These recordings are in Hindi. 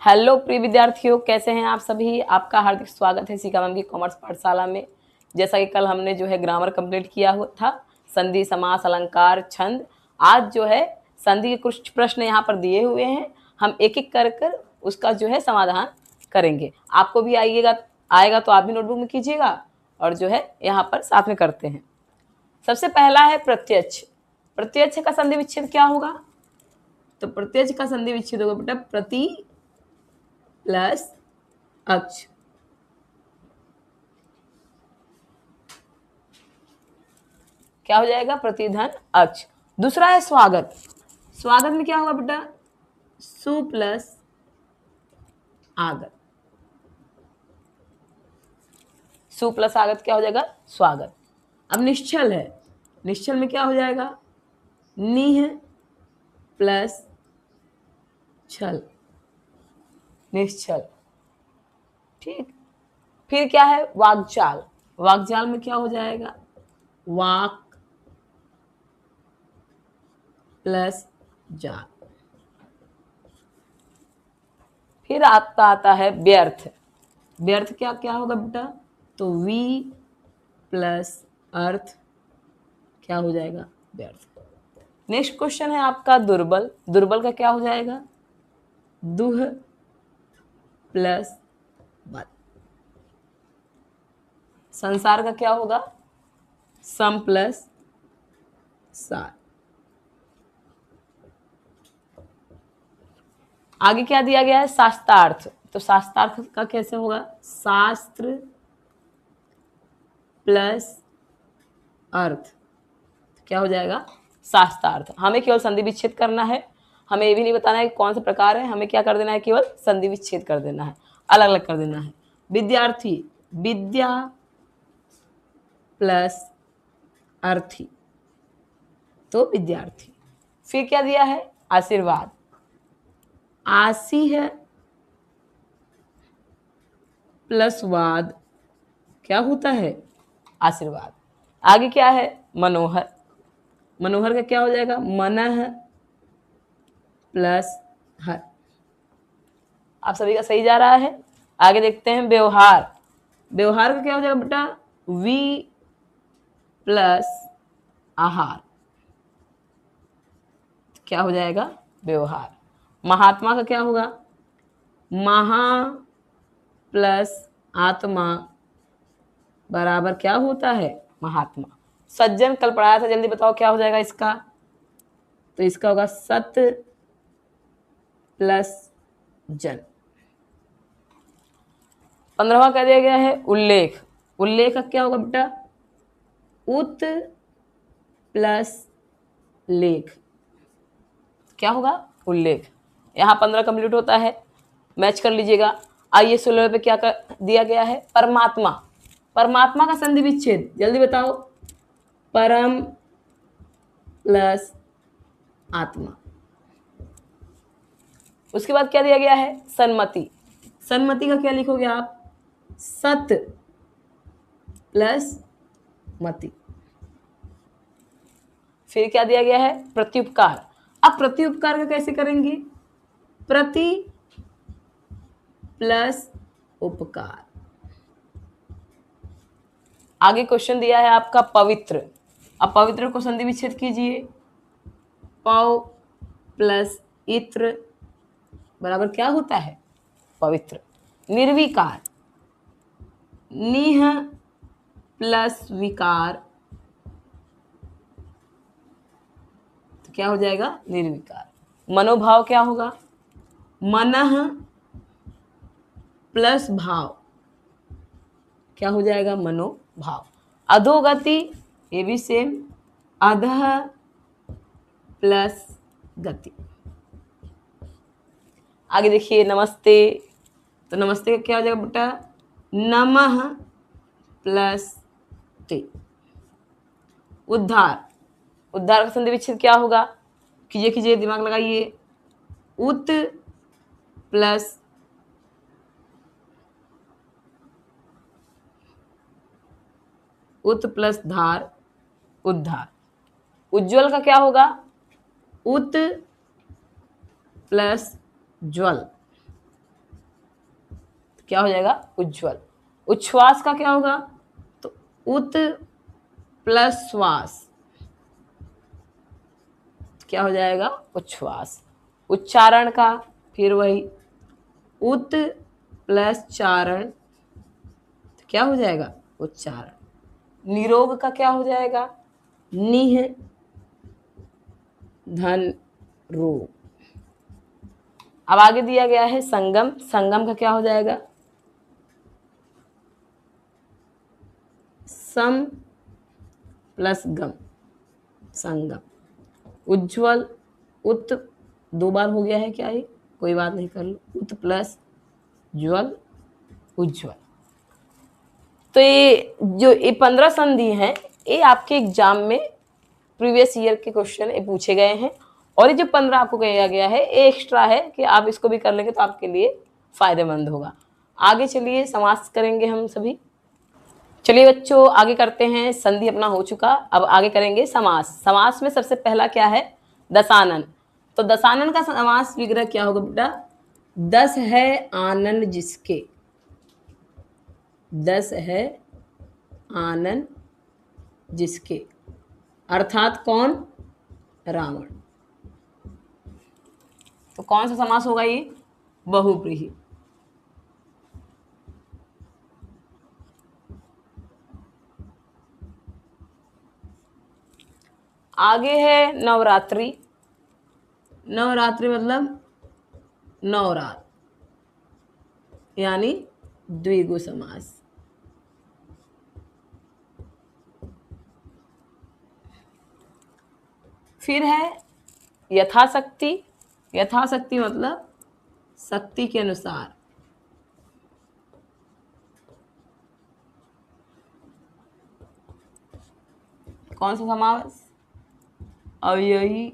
हेलो प्रिय विद्यार्थियों, कैसे हैं आप सभी। आपका हार्दिक स्वागत है सीखा मैम की कॉमर्स पाठशाला में। जैसा कि कल हमने जो है ग्रामर कंप्लीट किया हुआ था, संधि, समास, अलंकार, छंद। आज जो है संधि के कुछ प्रश्न यहाँ पर दिए हुए हैं, हम एक एक कर कर उसका जो है समाधान करेंगे। आपको भी आएगा तो आप भी नोटबुक में कीजिएगा और जो है यहाँ पर साथ में करते हैं। सबसे पहला है प्रत्यक्ष। प्रत्यक्ष का संधि विच्छेद क्या होगा? तो प्रत्यक्ष का संधि विच्छेद होगा बेटा प्रति प्लस अक्ष। क्या हो जाएगा? प्रतिधन अक्ष। दूसरा है स्वागत। स्वागत में क्या होगा बेटा? सु प्लस आगत। सु प्लस आगत क्या हो जाएगा? स्वागत। अब निश्चल है। निश्चल में क्या हो जाएगा? निह प्लस छल, निश्चल। ठीक। फिर क्या है? वाक्जाल। वाक्जाल में क्या हो जाएगा? वाक प्लस जाल। फिर आता है व्यर्थ। व्यर्थ क्या क्या होगा बेटा? तो वी प्लस अर्थ क्या हो जाएगा? व्यर्थ। नेक्स्ट क्वेश्चन है आपका दुर्बल। दुर्बल का क्या हो जाएगा? दुह प्लस बल। संसार का क्या होगा? सम प्लस सार। आगे क्या दिया गया है? शास्त्रार्थ। तो शास्त्रार्थ का कैसे होगा? शास्त्र प्लस अर्थ क्या हो जाएगा? शास्त्रार्थ। हमें केवल संधि विच्छेद करना है, हमें ये भी नहीं बताना है कि कौन सा प्रकार है, हमें क्या कर देना है? केवल संधि विच्छेद कर देना है, अलग अलग कर देना है। विद्यार्थी, विद्या प्लस अर्थी तो विद्यार्थी। फिर क्या दिया है? आशीर्वाद। आसी है प्लस वाद क्या होता है? आशीर्वाद। आगे क्या है? मनोहर। मनोहर का क्या हो जाएगा? मनः प्लस हर। आप सभी का सही जा रहा है। आगे देखते हैं व्यवहार। व्यवहार का क्या हो जाएगा बेटा? वी प्लस आहार क्या हो जाएगा? व्यवहार। महात्मा का क्या होगा? महा प्लस आत्मा बराबर क्या होता है? महात्मा। सज्जन कल पढ़ाया था, जल्दी बताओ क्या हो जाएगा इसका? तो इसका होगा सत प्लस जन। 15वां क्या दिया गया है? उल्लेख। उल्लेख का क्या होगा बेटा? उत प्लस लेख क्या होगा? उल्लेख। यहाँ 15 कंप्लीट होता है, मैच कर लीजिएगा। आइए 16 पे क्या कर दिया गया है? परमात्मा। परमात्मा का संधि विच्छेद जल्दी बताओ। परम प्लस आत्मा। उसके बाद क्या दिया गया है? सन्मति। सन्मति का क्या लिखोगे आप? सत प्लस मति। फिर क्या दिया गया है? प्रत्युपकार। अब प्रत्युपकार का कैसे करेंगे? प्रति प्लस उपकार। आगे क्वेश्चन दिया है आपका पवित्र। अब पवित्र को संधि विच्छेद कीजिए। पौ प्लस इत्र बराबर क्या होता है? पवित्र। निर्विकार। निह प्लस विकार तो क्या हो जाएगा? निर्विकार। मनोभाव क्या होगा? मनः प्लस भाव क्या हो जाएगा? मनोभाव। अधोगति ये भी सेम, अधः प्लस गति। आगे देखिए नमस्ते। तो नमस्ते का क्या हो जाएगा बेटा? नमः प्लस ते। उद्धार। उद्धार का संधि विच्छेद क्या होगा? कीजिए कीजिए, दिमाग लगाइए। उत प्लस उत प्लस धार उद्धार। उज्ज्वल का क्या होगा? उत प्लस ज्वल। क्या हो जाएगा? उज्ज्वल। उच्छ्वास का क्या होगा? तो उत प्लस श्वास क्या हो जाएगा? उच्छ्वास। उच्चारण का फिर वही उत प्लस चारण तो क्या हो जाएगा? उच्चारण। निरोग का क्या हो जाएगा? निह धन रोग। अब आगे दिया गया है संगम। संगम का क्या हो जाएगा? सम प्लस गम, संगम। उज्ज्वल, उत दो बार हो गया है क्या? ये कोई बात नहीं, कर लो। उत प्लस ज्वल, उज्ज्वल। तो ये जो ये 15 संधि हैं, ये आपके एग्जाम में प्रीवियस ईयर के क्वेश्चन ये पूछे गए हैं। और ये जो 15 आपको कहा गया है ये एक्स्ट्रा है कि आप इसको भी कर लेंगे तो आपके लिए फायदेमंद होगा। आगे चलिए समास करेंगे हम सभी। चलिए बच्चों आगे करते हैं। संधि अपना हो चुका, अब आगे करेंगे समास। समास में सबसे पहला क्या है? दशानन। तो दशानन का समास विग्रह क्या होगा बेटा? 10 है आनन जिसके, 10 है आनन जिसके, अर्थात कौन? रावण। तो कौन सा समास होगा ये? बहुव्रीहि। आगे है नवरात्रि। नवरात्रि मतलब 9 रात, यानी द्विगु समास। फिर है यथाशक्ति। यथाशक्ति मतलब शक्ति के अनुसार। कौन सा समास? अव्ययी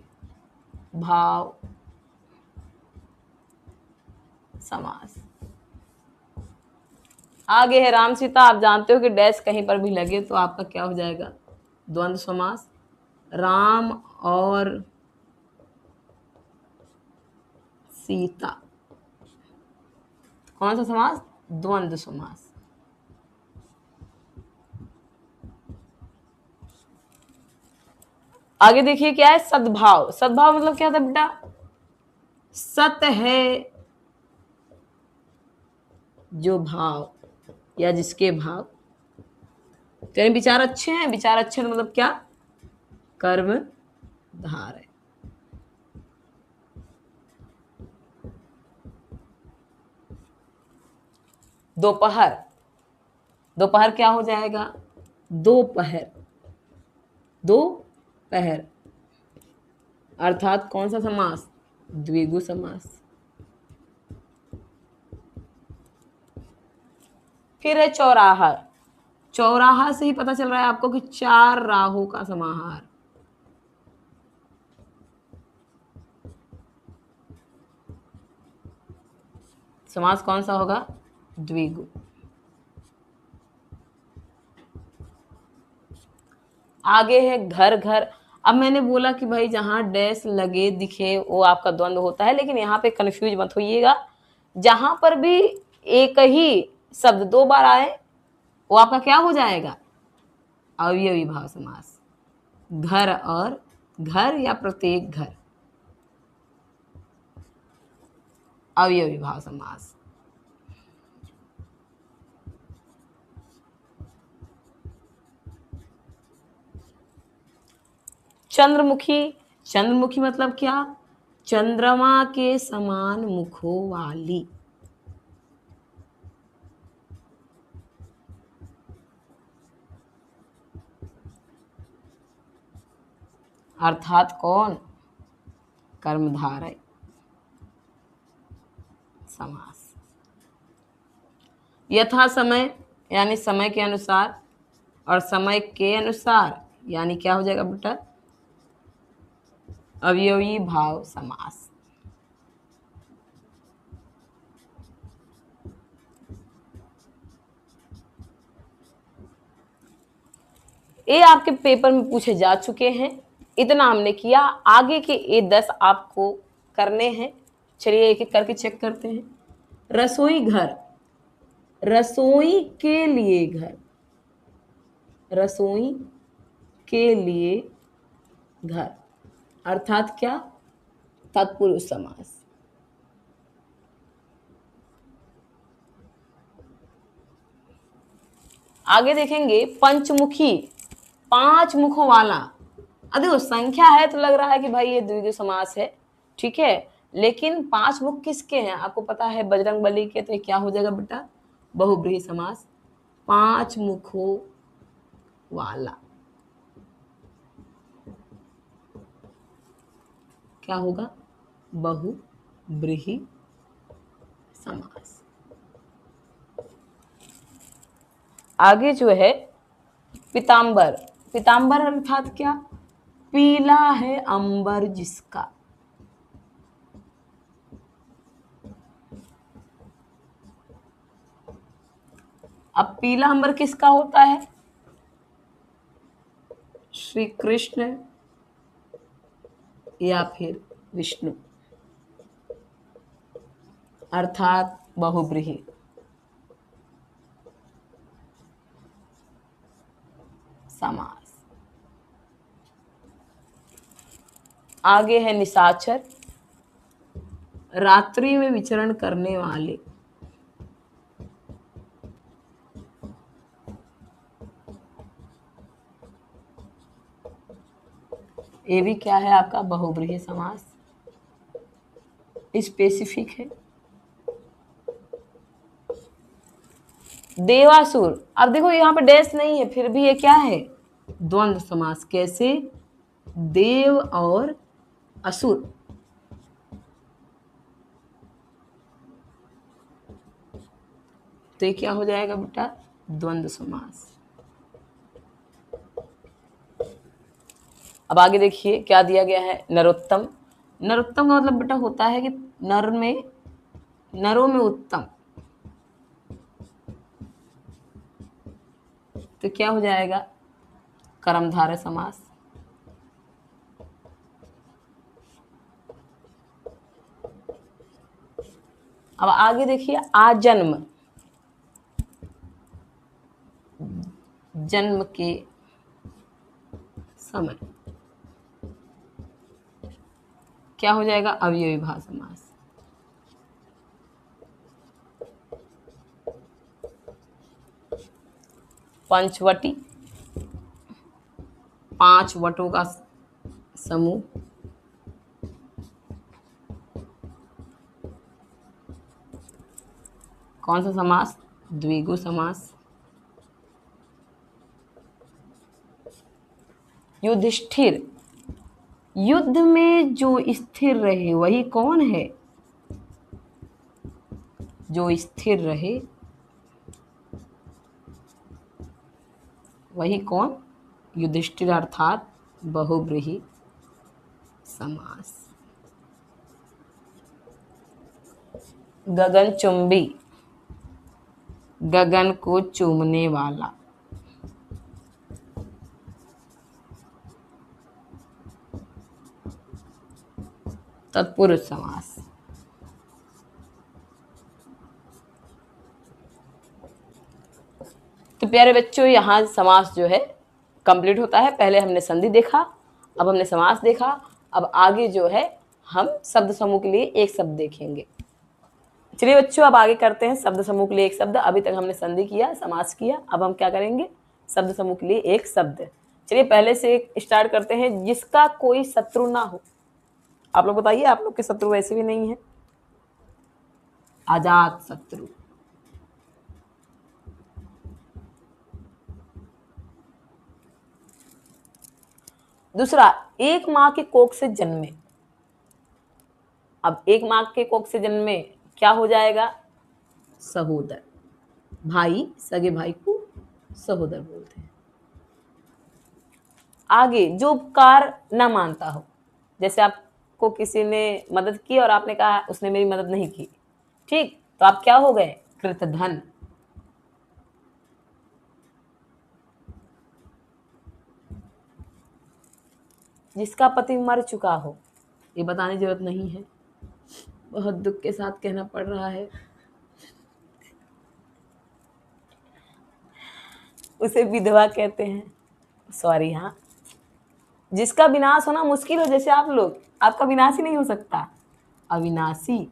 भाव समास। आगे है राम सीता। आप जानते हो कि डैश कहीं पर भी लगे तो आपका क्या हो जाएगा? द्वंद्व समास। राम और सीता, कौन सा समास? द्वंद्व समास। आगे देखिए क्या है? सद्भाव। सद्भाव मतलब क्या था बेटा? सत है जो भाव या जिसके भाव, तो विचार अच्छे हैं। विचार अच्छे मतलब क्या? कर्म धार है। दोपहर। दोपहर क्या हो जाएगा? दोपहर। दोपहर अर्थात कौन सा समास? द्विगु समास। फिर है चौराहा। चौराहा से ही पता चल रहा है आपको कि 4 राहों का समाहार। समास कौन सा होगा? द्विगु। आगे है घर घर। अब मैंने बोला कि भाई जहां डैश लगे दिखे वो आपका द्वंद्व होता है, लेकिन यहाँ पे कंफ्यूज मत होइएगा। जहां पर भी एक ही शब्द 2 बार आए वो आपका क्या हो जाएगा? अवयवी भाव समास। घर और घर या प्रत्येक घर, अवयवी भाव समास। चंद्रमुखी। चंद्रमुखी मतलब क्या? चंद्रमा के समान मुखों वाली। अर्थात कौन? कर्मधारय समास। यथा समय यानी समय के अनुसार, और समय के अनुसार यानी क्या हो जाएगा बेटा? अवयवी भाव समास। ये आपके पेपर में पूछे जा चुके हैं। इतना हमने किया। आगे के ये 10 आपको करने हैं। चलिए एक एक करके चेक करते हैं। रसोई घर। रसोई के लिए घर, रसोई के लिए घर, अर्थात क्या? तत्पुरुष समास। आगे देखेंगे पंचमुखी, 5 मुखों वाला। अब देखो संख्या है तो लग रहा है कि भाई ये द्विगु समास है, ठीक है, लेकिन 5 मुख किसके हैं आपको पता है? बजरंग बली के। तो ये क्या हो जाएगा बेटा? बहुब्रीहि समास, 5 मुखों वाला। क्या होगा? बहुब्रीहि समास। आगे जो है पीतांबर, पीतांबर अर्थात क्या? पीला है अंबर जिसका। अब पीला अंबर किसका होता है? श्री कृष्ण या फिर विष्णु, अर्थात बहुब्रीहि समास। आगे है निशाचर, रात्रि में विचरण करने वाले। ये भी क्या है आपका? बहुब्रीहि समास, स्पेसिफिक है। देवासुर, अब देखो यहाँ पे डैश नहीं है, फिर भी ये क्या है? द्वंद्व समास। कैसे? देव और असुर। तो ये क्या हो जाएगा बेटा? द्वंद्व समास। अब आगे देखिए क्या दिया गया है? नरोत्तम। नरोत्तम का मतलब बेटा होता है कि नर में, नरों में उत्तम। तो क्या हो जाएगा? कर्मधारय समास। अब आगे देखिए आजन्म, जन्म के समय। क्या हो जाएगा? अवयवी भाव समास। पंचवटी, 5 वटों का समूह। कौन सा समास? द्विगु समास। युधिष्ठिर, युद्ध में जो स्थिर रहे वही कौन है? जो स्थिर रहे वही कौन? युधिष्ठिर, अर्थात बहुब्रीहि समास। गगनचुंबी, गगन को चूमने वाला। तत्पुरुष समास। तो प्यारे बच्चों यहाँ समास जो है कंप्लीट होता है। पहले हमने संधि देखा, अब हमने समास देखा। अब आगे जो है हम शब्द समूह के लिए एक शब्द देखेंगे। चलिए बच्चों अब आगे करते हैं शब्द समूह के लिए एक शब्द। अभी तक हमने संधि किया, समास किया, अब हम क्या करेंगे? शब्द समूह के लिए एक शब्द। चलिए पहले से स्टार्ट करते हैं। जिसका कोई शत्रु ना हो। आप लोग बताइए, आप लोग के शत्रु वैसे भी नहीं है। अजात शत्रु। दूसरा, एक माँ के कोख से जन्मे। अब एक माँ के कोख से जन्मे क्या हो जाएगा? सहोदर। भाई, सगे भाई को सहोदर बोलते हैं। आगे, जो उपकार न मानता हो। जैसे आपको किसी ने मदद की और आपने कहा उसने मेरी मदद नहीं की, ठीक, तो आप क्या हो गए? कृतधन। जिसका पति मर चुका हो, ये बताने की जरूरत नहीं है, बहुत दुख के साथ कहना पड़ रहा है। उसे विधवा कहते हैं। सॉरी, हाँ, जिसका विनाश होना मुश्किल हो, जैसे आप लोग, आपका विनाश ही नहीं हो सकता, अविनाशी।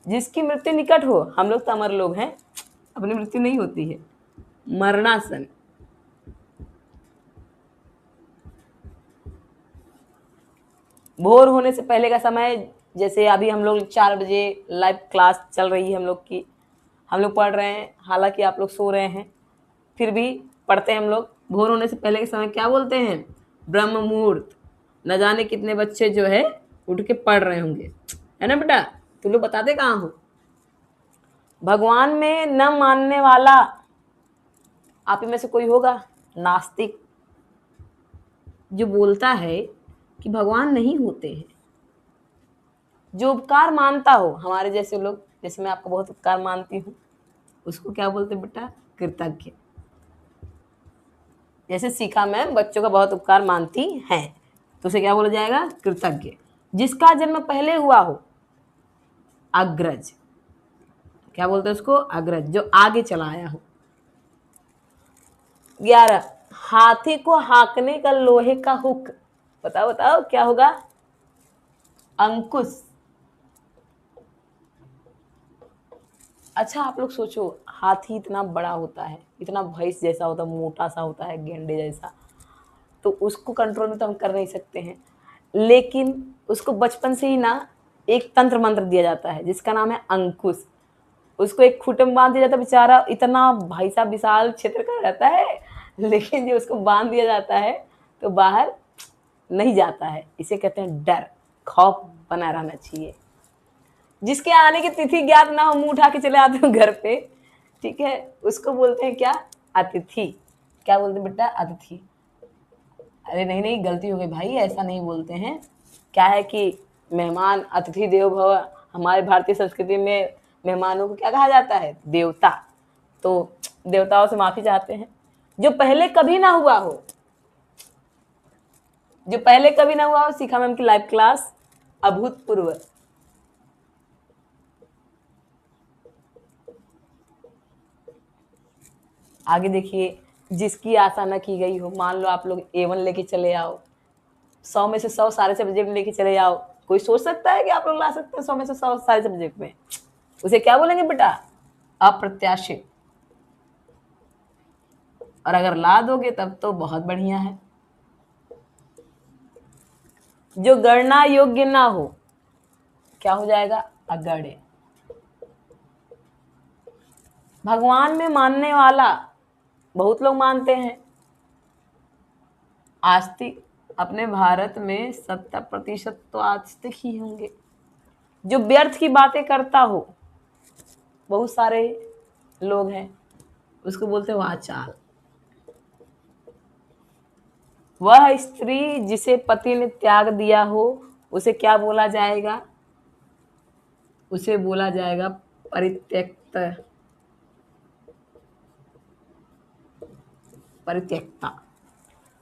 जिसकी मृत्यु निकट हो, हम लोग तो अमर लोग हैं, अपनी मृत्यु नहीं होती है, मरणासन। भोर होने से पहले का समय, जैसे अभी हम लोग 4 बजे लाइव क्लास चल रही है हम लोग की, हम लोग पढ़ रहे हैं, हालांकि आप लोग सो रहे हैं, फिर भी पढ़ते हैं हम लोग। भोर होने से पहले के समय क्या बोलते हैं? ब्रह्म मुहूर्त। न जाने कितने बच्चे जो है उठ के पढ़ रहे होंगे, है ना बेटा? तुम लोग बताते कहाँ हो? भगवान में न मानने वाला आप ही में से कोई होगा नास्तिक, जो बोलता है कि भगवान नहीं होते हैं, जो उपकार मानता हो, हमारे जैसे लोग, जैसे मैं आपको बहुत उपकार मानती हूँ, उसको क्या बोलते बेटा? कृतज्ञ। जैसे सीखा मैं बच्चों का बहुत उपकार मानती हैं, तो उसे क्या बोला जाएगा? कृतज्ञ। जिसका जन्म पहले हुआ हो, अग्रज। क्या बोलते हैं उसको? अग्रज, जो आगे चला आया हो। 11, हाथी को हाँकने का लोहे का हुक, बताओ बताओ क्या होगा? अंकुश। अच्छा, आप लोग सोचो, हाथी इतना बड़ा होता है, इतना भैंस जैसा होता है, मोटा सा होता है, गेंडे जैसा, तो उसको कंट्रोल में तो हम कर नहीं सकते हैं, लेकिन उसको बचपन से ही ना एक तंत्र मंत्र दिया जाता है जिसका नाम है अंकुश। उसको एक खूंटे में बांध दिया जाता है, बेचारा इतना भाई साहब विशाल क्षेत्र का रहता है, लेकिन जो उसको बांध दिया जाता है तो बाहर नहीं जाता है। इसे कहते हैं डर, खौफ बना रहना चाहिए। जिसके आने की तिथि ज्ञात ना हो, मुंह उठा के चले आते हो घर पे, ठीक है, उसको बोलते हैं क्या? अतिथि। क्या बोलते हैं बेटा? अतिथि। अरे नहीं नहीं, गलती हो गई भाई, ऐसा नहीं बोलते हैं। क्या है कि मेहमान, अतिथि देवो भव, हमारे भारतीय संस्कृति में मेहमानों को क्या कहा जाता है? देवता। तो देवताओं से माफी चाहते हैं। जो पहले कभी ना हुआ हो, जो पहले कभी ना हुआ हो, सीखा मैम की लाइव क्लास, अभूतपूर्व। आगे देखिए, जिसकी आशा न की गई हो, मान लो आप लोग A1 लेके चले आओ, 100 में से 100 सारे सब्जेक्ट लेके चले जाओ, कोई सोच सकता है कि आप लोग ला सकते हैं 100 में से 100 सारे सब्जेक्ट में? उसे क्या बोलेंगे बेटा? अप्रत्याशित। और अगर ला दोगे तब तो बहुत बढ़िया है। जो गणना योग्य ना हो, क्या हो जाएगा? अगण्य। भगवान में मानने वाला, बहुत लोग मानते हैं, आस्तिक, अपने भारत में 70% तो आस्तिक ही होंगे। जो व्यर्थ की बातें करता हो, बहुत सारे लोग हैं, उसको बोलते हैं वाचाल। वह स्त्री जिसे पति ने त्याग दिया हो, उसे क्या बोला जाएगा? उसे बोला जाएगा परित्यक्त, परित्यक्ता।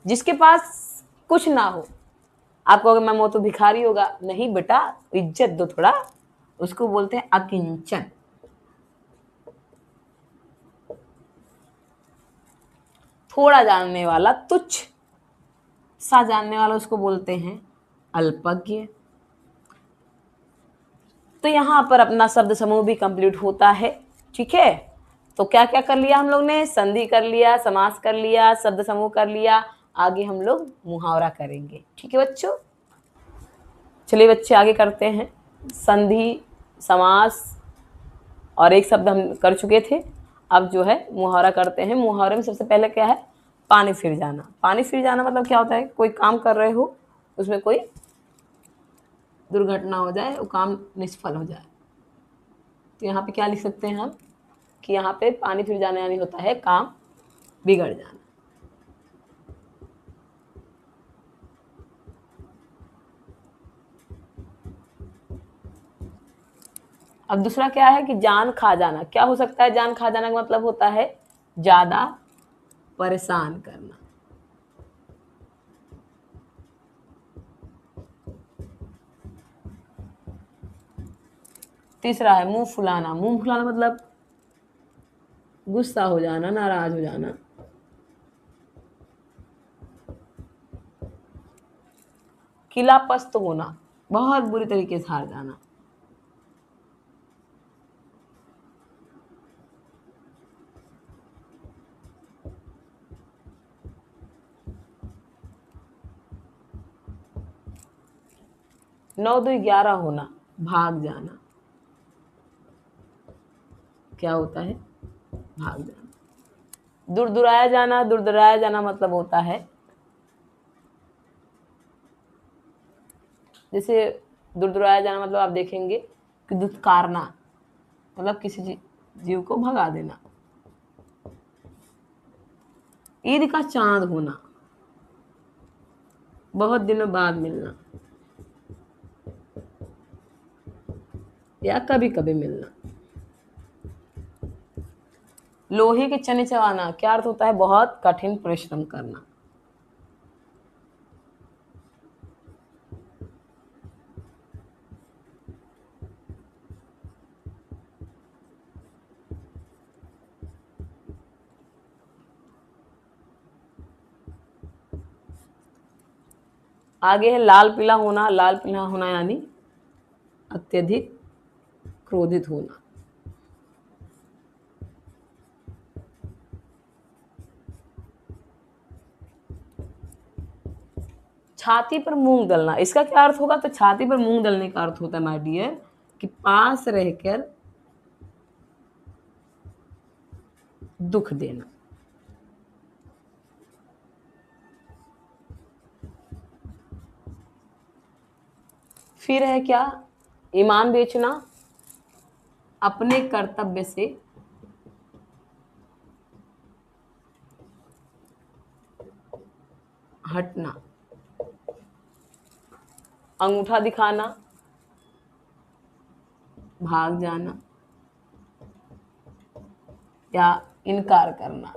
जिसके पास कुछ ना हो, आप कहोगे मैम वो तो भिखारी होगा, नहीं बेटा, इज्जत दो थोड़ा, उसको बोलते हैं अकिंचन। थोड़ा जानने वाला, तुच्छ सा जानने वाला, उसको बोलते हैं अल्पज्ञ। तो यहां पर अपना शब्द समूह भी कंप्लीट होता है, ठीक है। तो क्या क्या कर लिया हम लोग ने? संधि कर लिया, समास कर लिया, शब्द समूह कर लिया, आगे हम लोग मुहावरा करेंगे, ठीक है बच्चों। चलिए बच्चे आगे करते हैं। संधि, समास और एक शब्द हम कर चुके थे, अब जो है मुहावरा करते हैं। मुहावरे में सबसे पहले क्या है? पानी फिर जाना। पानी फिर जाना मतलब क्या होता है? कोई काम कर रहे हो, उसमें कोई दुर्घटना हो जाए, वो काम निष्फल हो जाए, तो यहाँ पे क्या लिख सकते हैं हम कि यहाँ पे पानी फिर जाना यानी होता है काम बिगड़ जाना। अब दूसरा क्या है कि जान खा जाना। क्या हो सकता है? जान खा जाना का मतलब होता है ज्यादा परेशान करना। तीसरा है मुंह फुलाना। मुंह फुलाना मतलब गुस्सा हो जाना, नाराज हो जाना। किलापस्त होना, बहुत बुरी तरीके से हार जाना। नौ दो 11 होना, भाग जाना। क्या होता है? भाग जाना। दुरदुराया जाना, दुरदुराया जाना मतलब होता है जैसे दुरदुराया जाना मतलब आप देखेंगे कि दुत्कारना मतलब किसी जीव को भगा देना। ईद का चांद होना, बहुत दिनों बाद मिलना या कभी कभी मिलना। लोहे के चने चबाना, क्या अर्थ होता है? बहुत कठिन परिश्रम करना। आगे है लाल पीला होना। लाल पीला होना यानी अत्यधिक क्रोधित होना। छाती पर मूंग दलना, इसका क्या अर्थ होगा? तो छाती पर मूंग दलने का अर्थ होता है माय डियर कि पास रहकर दुख देना। फिर है क्या? ईमान बेचना, अपने कर्तव्य से हटना। अंगूठा दिखाना, भाग जाना या इनकार करना।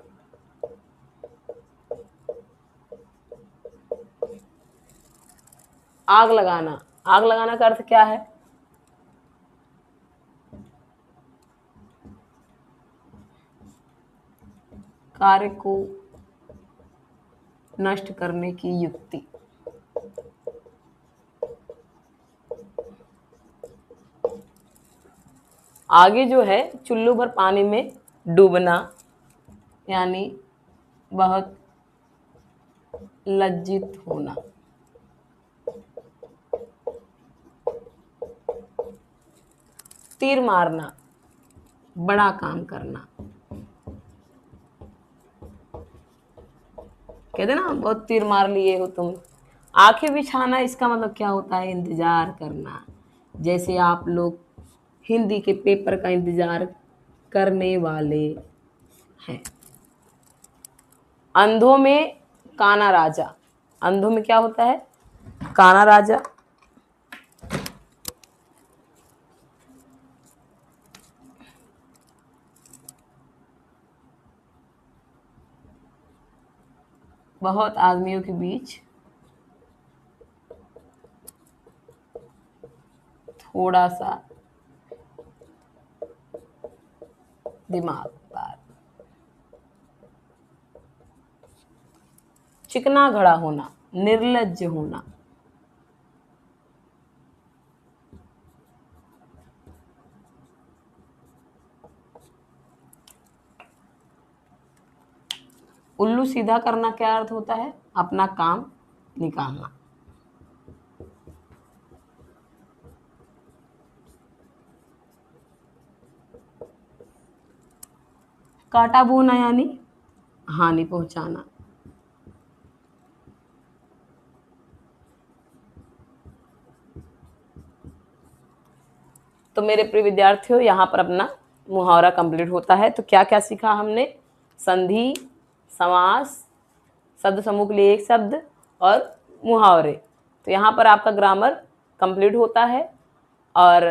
आग लगाना, आग लगाना का अर्थ क्या है? कार्य को नष्ट करने की युक्ति। आगे जो है चुल्लू भर पानी में डूबना यानी बहुत लज्जित होना। तीर मारना, बड़ा काम करना। कहते ना बहुत तीर मार लिए हो तुम। आंखें बिछाना, इसका मतलब क्या होता है? इंतजार करना। जैसे आप लोग हिंदी के पेपर का इंतजार करने वाले हैं। अंधों में काना राजा, अंधों में क्या होता है? काना राजा। बहुत आदमियों के बीच थोड़ा सा दिमागदार। चिकना घड़ा होना, निर्लज्ज होना। उल्लू सीधा करना क्या अर्थ होता है? अपना काम निकालना। कांटा बोना यानी हानि पहुंचाना। तो मेरे प्रिय विद्यार्थियों, यहाँ पर अपना मुहावरा कंप्लीट होता है। तो क्या क्या सीखा हमने? संधि, समास, शब्द समूह के लिए एक शब्द और मुहावरे। तो यहाँ पर आपका ग्रामर कंप्लीट होता है और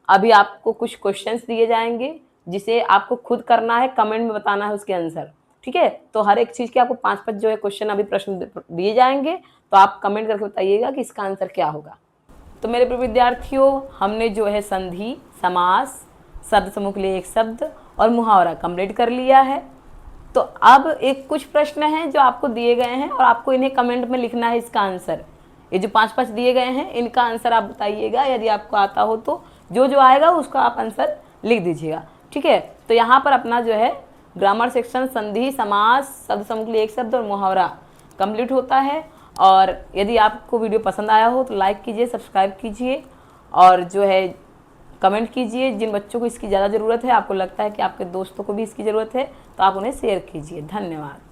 अभी आपको कुछ क्वेश्चंस दिए जाएंगे जिसे आपको खुद करना है, कमेंट में बताना है उसके आंसर। ठीक है? तो हर एक चीज़ के आपको 5-5 जो है क्वेश्चन अभी प्रश्न दिए जाएंगे, तो आप कमेंट करके बताइएगा कि इसका आंसर क्या होगा। तो मेरे प्रिय विद्यार्थियों, हमने जो है संधि, समास, शब्द समूह के लिए एक शब्द और मुहावरा कंप्लीट कर लिया है। तो अब एक कुछ प्रश्न हैं जो आपको दिए गए हैं और आपको इन्हें कमेंट में लिखना है इसका आंसर। ये जो 5-5 दिए गए हैं इनका आंसर आप बताइएगा, यदि आपको आता हो तो जो आएगा उसका आप आंसर लिख दीजिएगा, ठीक है। तो यहाँ पर अपना जो है ग्रामर सेक्शन संधि, समास, शब्द समूह के लिए एक शब्द और मुहावरा कंप्लीट होता है। और यदि आपको वीडियो पसंद आया हो तो लाइक कीजिए, सब्सक्राइब कीजिए और जो है कमेंट कीजिए। जिन बच्चों को इसकी ज़्यादा ज़रूरत है, आपको लगता है कि आपके दोस्तों को भी इसकी ज़रूरत है, तो आप उन्हें शेयर कीजिए। धन्यवाद।